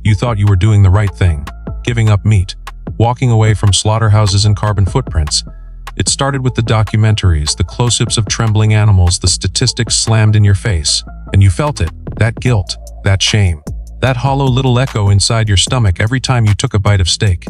You thought you were doing the right thing, giving up meat, walking away from slaughterhouses and carbon footprints. It started with the documentaries, the close-ups of trembling animals, the statistics slammed in your face, and you felt it, that guilt, that shame, that hollow little echo inside your stomach every time you took a bite of steak.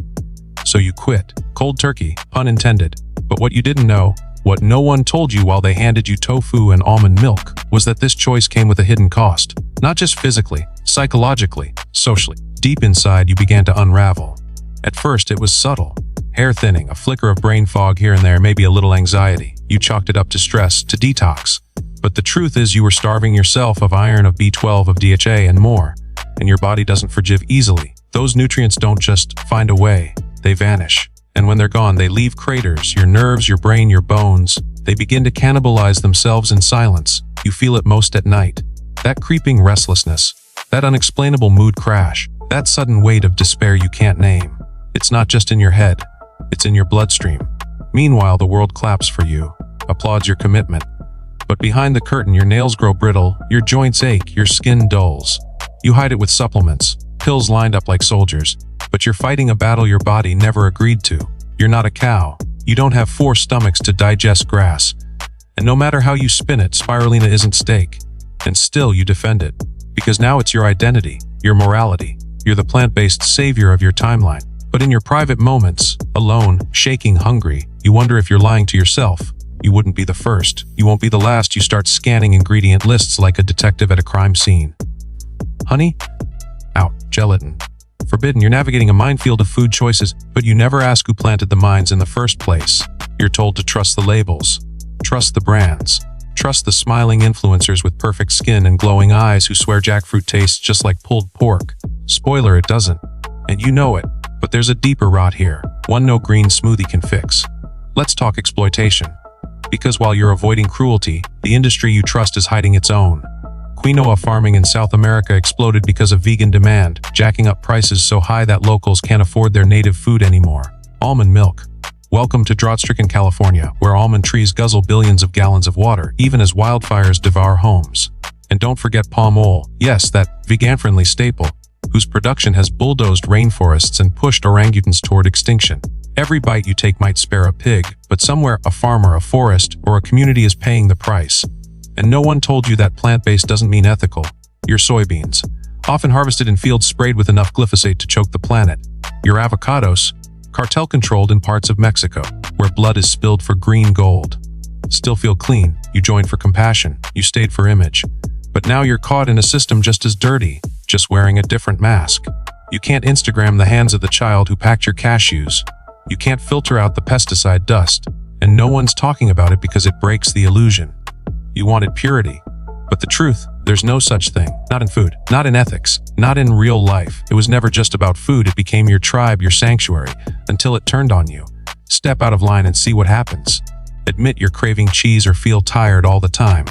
So you quit, cold turkey, pun intended. But what you didn't know, what no one told you while they handed you tofu and almond milk, was that this choice came with a hidden cost. Not just physically, psychologically, socially. Deep inside, you began to unravel. At first, it was subtle. Hair thinning, a flicker of brain fog here and there, maybe a little anxiety. You chalked it up to stress, to detox. But the truth is you were starving yourself of iron, of B12, of DHA, and more. And your body doesn't forgive easily. Those nutrients don't just find a way, they vanish. And when they're gone, they leave craters, your nerves, your brain, your bones. They begin to cannibalize themselves in silence. You feel it most at night. That creeping restlessness, that unexplainable mood crash, that sudden weight of despair you can't name. It's not just in your head, it's in your bloodstream. Meanwhile, the world claps for you, applauds your commitment. But behind the curtain, your nails grow brittle, your joints ache, your skin dulls. You hide it with supplements, pills lined up like soldiers. But you're fighting a battle your body never agreed to. You're not a cow. You don't have 4 stomachs to digest grass. And no matter how you spin it, spirulina isn't steak. And still you defend it. Because now it's your identity, your morality. You're the plant-based savior of your timeline. But in your private moments, alone, shaking, hungry, you wonder if you're lying to yourself. You wouldn't be the first. You won't be the last. You start scanning ingredient lists like a detective at a crime scene. Honey? Out. Gelatin. Forbidden. You're navigating a minefield of food choices, but you never ask who planted the mines in the first place. You're told to trust the labels, trust the brands, trust the smiling influencers with perfect skin and glowing eyes who swear jackfruit tastes just like pulled pork. Spoiler, it doesn't. And you know it. But there's a deeper rot here, one no green smoothie can fix. Let's talk exploitation. Because while you're avoiding cruelty, the industry you trust is hiding its own. Quinoa farming in South America exploded because of vegan demand, jacking up prices so high that locals can't afford their native food anymore. Almond milk. Welcome to drought-stricken California, where almond trees guzzle billions of gallons of water, even as wildfires devour homes. And don't forget palm oil, yes, that vegan-friendly staple, whose production has bulldozed rainforests and pushed orangutans toward extinction. Every bite you take might spare a pig, but somewhere a farmer, a forest, or a community is paying the price. And no one told you that plant-based doesn't mean ethical. Your soybeans, often harvested in fields sprayed with enough glyphosate to choke the planet. Your avocados, cartel-controlled in parts of Mexico, where blood is spilled for green gold. Still feel clean. You joined for compassion. You stayed for image. But now you're caught in a system just as dirty, just wearing a different mask. You can't Instagram the hands of the child who packed your cashews. You can't filter out the pesticide dust. And no one's talking about it because it breaks the illusion. You wanted purity. But the truth, there's no such thing. Not in food, not in ethics, not in real life. It was never just about food. It became your tribe, your sanctuary, until it turned on you. Step out of line and see what happens. Admit you're craving cheese or feel tired all the time.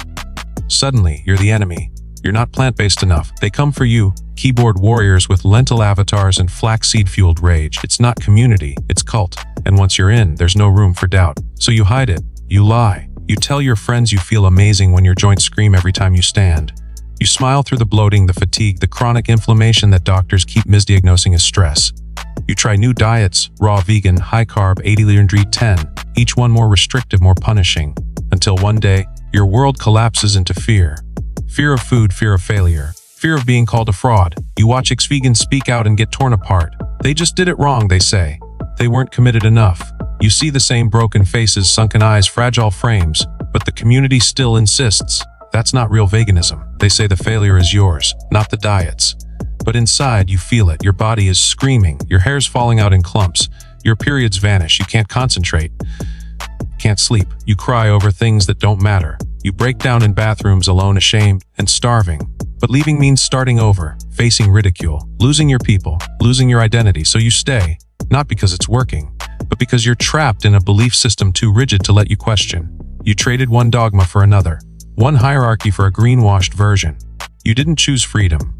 Suddenly, you're the enemy. You're not plant-based enough. They come for you, keyboard warriors with lentil avatars and flaxseed-fueled rage. It's not community, it's cult. And once you're in, there's no room for doubt. So you hide it. You lie. You tell your friends you feel amazing when your joints scream every time you stand. You smile through the bloating, the fatigue, the chronic inflammation that doctors keep misdiagnosing as stress. You try new diets, raw vegan, high-carb, 80-10, each one more restrictive, more punishing, until one day, your world collapses into fear. Fear of food, fear of failure, fear of being called a fraud. You watch ex-vegans speak out and get torn apart. They just did it wrong, they say. They weren't committed enough. You see the same broken faces, sunken eyes, fragile frames, but the community still insists. That's not real veganism. They say the failure is yours, not the diet's. But inside, you feel it. Your body is screaming. Your hair's falling out in clumps. Your periods vanish. You can't concentrate. Can't sleep. You cry over things that don't matter. You break down in bathrooms alone, ashamed and starving. But leaving means starting over, facing ridicule, losing your people, losing your identity. So you stay, not because it's working, but because you're trapped in a belief system too rigid to let you question. You traded one dogma for another, one hierarchy for a greenwashed version. You didn't choose freedom.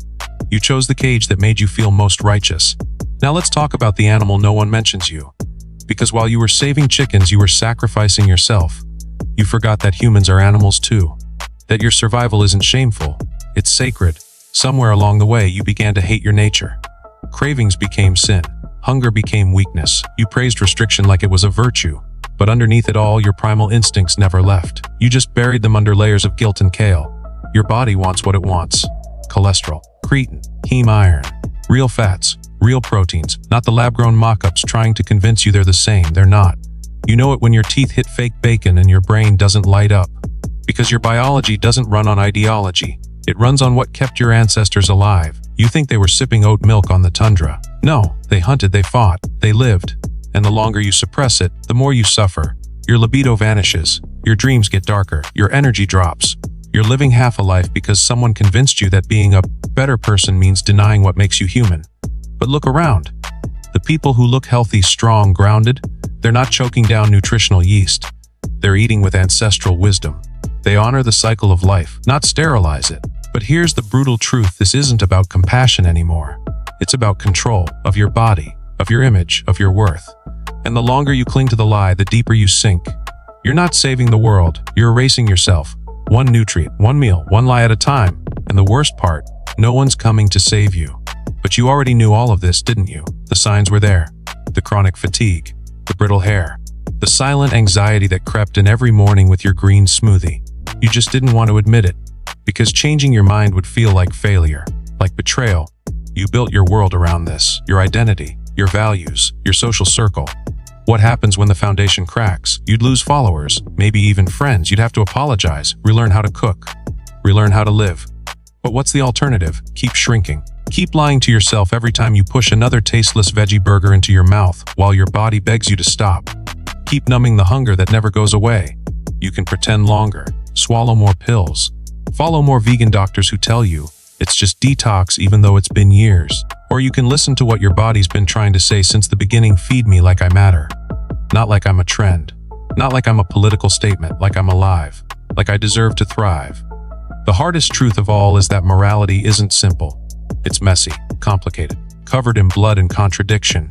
You chose the cage that made you feel most righteous. Now let's talk about the animal no one mentions you. Because while you were saving chickens, you were sacrificing yourself. You forgot that humans are animals too. That your survival isn't shameful, it's sacred. Somewhere along the way, you began to hate your nature. Cravings became sin. Hunger became weakness. You praised restriction like it was a virtue. But underneath it all, your primal instincts never left. You just buried them under layers of guilt and kale. Your body wants what it wants. Cholesterol, creatine, heme iron. Real fats, real proteins, not the lab-grown mock-ups trying to convince you they're the same. They're not. You know it when your teeth hit fake bacon and your brain doesn't light up. Because your biology doesn't run on ideology. It runs on what kept your ancestors alive. You think they were sipping oat milk on the tundra. No, they hunted, they fought, they lived. And the longer you suppress it, the more you suffer. Your libido vanishes. Your dreams get darker. Your energy drops. You're living half a life because someone convinced you that being a better person means denying what makes you human. But look around. The people who look healthy, strong, grounded, they're not choking down nutritional yeast. They're eating with ancestral wisdom. They honor the cycle of life, not sterilize it. But here's the brutal truth. This isn't about compassion anymore. It's about control of your body, of your image, of your worth. And the longer you cling to the lie, the deeper you sink. You're not saving the world. You're erasing yourself. One nutrient, one meal, one lie at a time. And the worst part, no one's coming to save you. But you already knew all of this, didn't you? The signs were there. The chronic fatigue, the brittle hair, the silent anxiety that crept in every morning with your green smoothie. You just didn't want to admit it, because changing your mind would feel like failure, like betrayal. You built your world around this, your identity, your values, your social circle. What happens when the foundation cracks? You'd lose followers, maybe even friends. You'd have to apologize, relearn how to cook, relearn how to live. But what's the alternative? Keep shrinking. Keep lying to yourself every time you push another tasteless veggie burger into your mouth while your body begs you to stop. Keep numbing the hunger that never goes away. You can pretend longer, swallow more pills, follow more vegan doctors who tell you it's just detox even though it's been years. Or you can listen to what your body's been trying to say since the beginning. Feed me like I matter. Not like I'm a trend. Not like I'm a political statement. Like I'm alive. Like I deserve to thrive. The hardest truth of all is that morality isn't simple. It's messy, complicated, covered in blood and contradiction.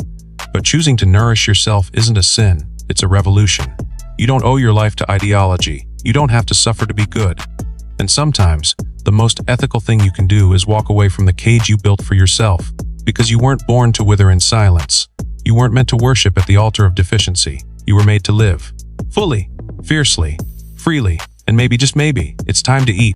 But choosing to nourish yourself isn't a sin. It's a revolution. You don't owe your life to ideology. You don't have to suffer to be good. And sometimes, the most ethical thing you can do is walk away from the cage you built for yourself. Because you weren't born to wither in silence. You weren't meant to worship at the altar of deficiency. You were made to live. Fully, fiercely, freely, and maybe, just maybe, it's time to eat.